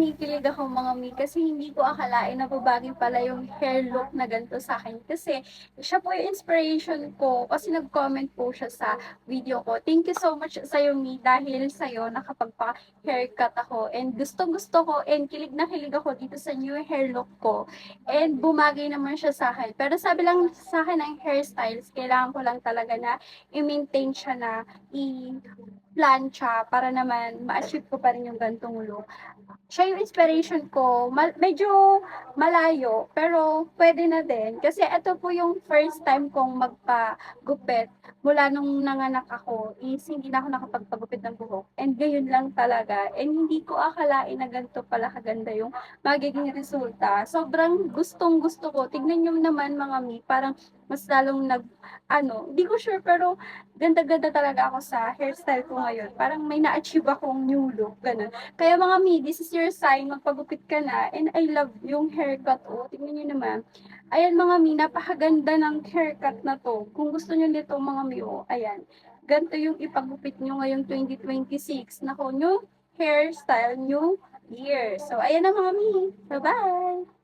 kinikilig ako mga mi kasi hindi ko akalain na babagay pala yung hair look na ganito sa akin. Kasi siya po yung inspiration ko kasi nag-comment po siya sa video ko. Thank you so much sa'yo mi dahil sa'yo nakapagpa-haircut ako and gustong-gusto ko and kilig na kilig ako dito sa new hair look ko and bumagay naman siya sa akin. Pero sabi lang sa akin ng hairstyles, kailangan ko lang talaga na i-maintain siya na plancha para naman ma-achieve ko pa rin yung gantong look. Siya yung inspiration ko, medyo malayo, pero pwede na din. Kasi ito po yung first time kong magpagupit mula nung nanganak ako, is hindi na ako nakapagpagupit ng buhok. And gayon lang talaga. And hindi ko akalain na ganito pala kaganda yung magiging resulta. Sobrang gustong gusto ko. Tignan nyo naman mga mi, parang mas lalong hindi ko sure, pero ganda-ganda talaga ako sa hairstyle ko ngayon. Parang may na-achieve akong new look, ganun. Kaya mga mi, this is your sign, magpagupit ka na. And I love yung haircut, oh. Tingnan nyo naman. Ayan mga mi, napakaganda ng haircut na to. Kung gusto nyo nito mga mi, oh, ayan. Ganito yung ipagupit nyo ngayong 2026. Nako, new hairstyle, new year. So, ayan na mga mi. Bye-bye!